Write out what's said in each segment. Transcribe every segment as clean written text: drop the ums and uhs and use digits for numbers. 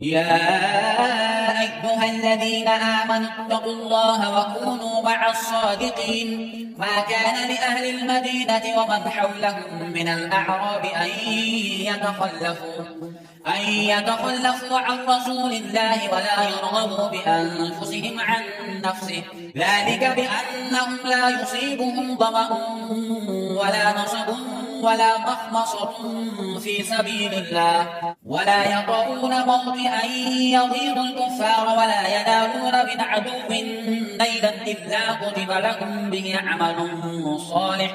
يا أيها الذين آمنوا اتقوا الله وكونوا مع الصادقين. ما كان لأهل المدينة ومن حولهم من الأعراب أن يتخلفوا عن رسول الله ولا يرغبوا بأنفسهم عن نفسه، ذلك بأنهم لا يصيبهم ظمأ ولا نصب ولا مخمصة في سبيل الله، ولا يطؤون موطئا يغيظ الكفار ولا ينالون من عدو نيلا إلا كتب لهم به عمل صالح،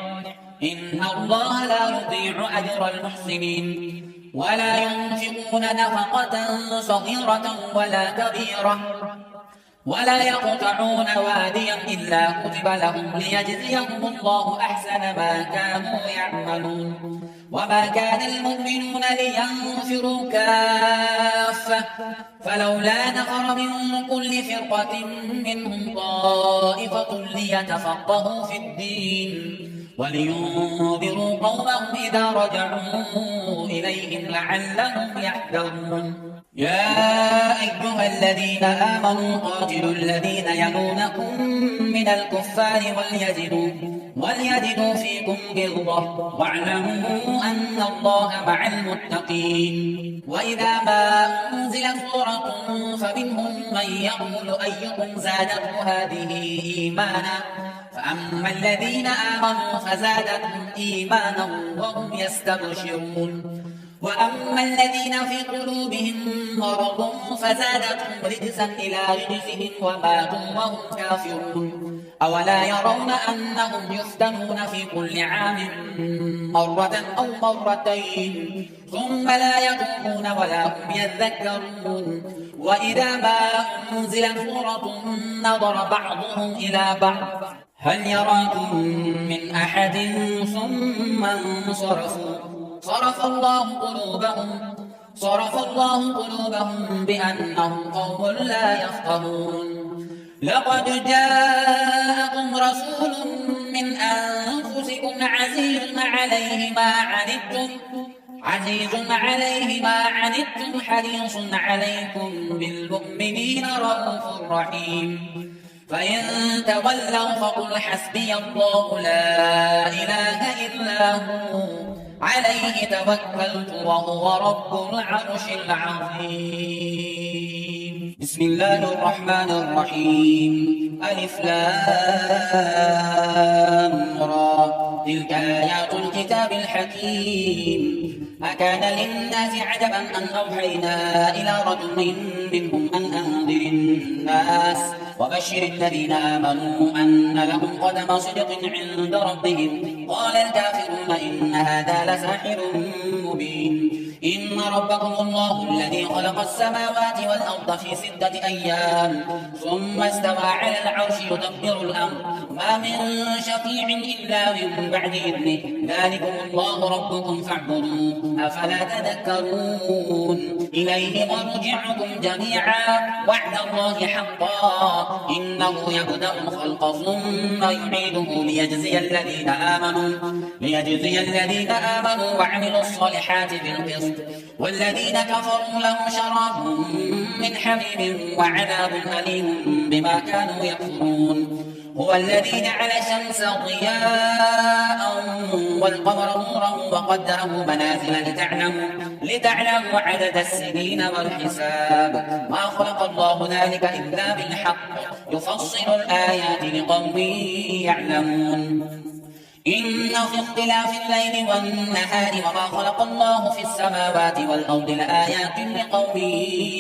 إن الله لا يضيع أجر المحسنين. ولا ينفقون نفقة صغيرة ولا كبيرة ولا يقطعون واديا إلا كتب لهم ليجزيهم الله أحسن ما كانوا يعملون. وما كان المؤمنون لينفروا كافة، فلولا نفر من كل فرقة منهم طائفة ليتفقهوا في الدين ولينذروا قومهم إذا رجعوا إليهم لعلهم يحذرون. يا أيها الذين آمنوا قاتلوا الذين يلونكم من الكفار وليجدوا فيكم غلظة واعلموا أن الله مع المتقين. وإذا ما أنزلت سورة فمنهم من يقول أيكم زادته هذه إيمانا، فأما الذين آمنوا فزادتهم إيمانا وهم يستبشرون، وأما الذين في قلوبهم مرض فزادتهم رجسا إلى رجسهم وماتوا وهم كافرون. أولا يرون أنهم يفتنون في كل عام مرة أو مرتين ثم لا يتوبون ولا هم يذكرون. وإذا ما أنزلت سورة نظر بعضهم إلى بعض هل يراكم من أحد ثم انصرفوا صرف الله قلوبهم بأنهم قوم لا يفقهون. لقد جاءكم رسول من أنفسكم عزيز عليه ما عنتم حريص عليكم بالمؤمنين رءوف رحيم. فإن تولوا فقل حسبي الله لا إله إلا هو عليه توكلت وهو رب العرش العظيم. بسم الله الرحمن الرحيم. ألف لام را تلك آيات الكتاب الحكيم. أكان للناس عجبا أن أوحينا إلى رجل منهم أن أنذر الناس وبشر الذين آمنوا أن لهم قدم صدق عند ربهم. قال الكافرون إن هذا لساحر مبين. إن ربكم الله الذي خلق السماوات والأرض في 6 أيام ثم استوى على العرش يدبر الأمر ما من شفيع إلا من بعد إذنه ذلكم الله ربكم فاعبدوه أفلا تذكرون. إليه مرجعكم جميعا وعد الله حقا إنه يبدأ الخلق ثم يعيده ليجزي الذين آمنوا وعملوا الصالحات بالقسط والذين كفروا لهم شراب من حميم وعذاب أليم بما كانوا يكفرون. هو الذي جعل الشمس ضياء والقمر نورا وقدره منازل لتعلموا عدد السنين والحساب ما خلق الله ذلك إلا بالحق يفصل الآيات لقوم يعلمون. إن في اختلاف الليل والنهار وما خلق الله في السماوات والأرض لآيات لقوم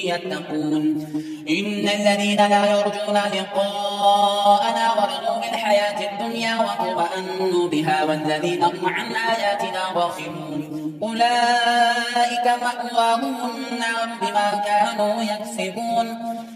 يتقون. إن الذين لا يرجون لقاءنا ورضوا بالحياة الدنيا واطمأنوا بها والذين هم عن آياتنا غافلون أولئك مأواهم النار بما كانوا يكسبون.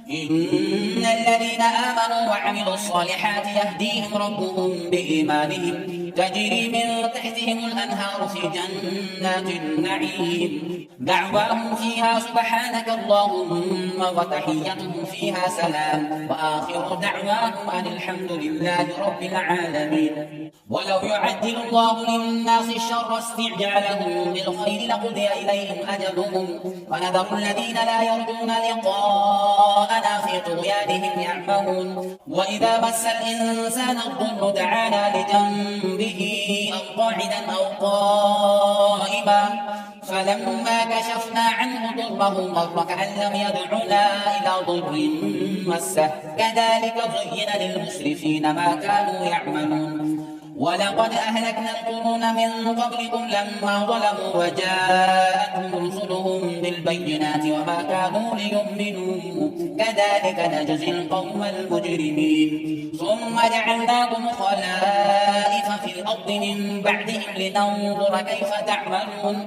إن الذين آمنوا وعملوا الصالحات يهديهم ربهم بإيمانهم تجري من تحتهم الأنهار في جنات النعيم دعواهم فيها سبحانك اللهم وتحيتهم فيها سلام وآخر دعواهم أن الحمد لله رب العالمين. ولو يعجل الله للناس الشر استعجالهم بالخير لقضي إليهم أجلهم ونذر الذين لا يرجون لقاءنا في طغيانهم يعمهون. وإذا مس الإنسان الضر دعانا لجنبه أو قاعدا أو قائما فلما كشفنا عنه ضره مر كأن لم يدعنا إلى ضر مسه كذلك زين للمسرفين ما كانوا يعملون. ولقد أهلكنا القرون من قبلكم لما ظلموا وجاءتهم رسلهم بالبينات وما كانوا ليؤمنوا كذلك نجزي القوم المجرمين. ثم جعلناكم خلائف في الأرض من بعدهم لننظر كيف تعملون.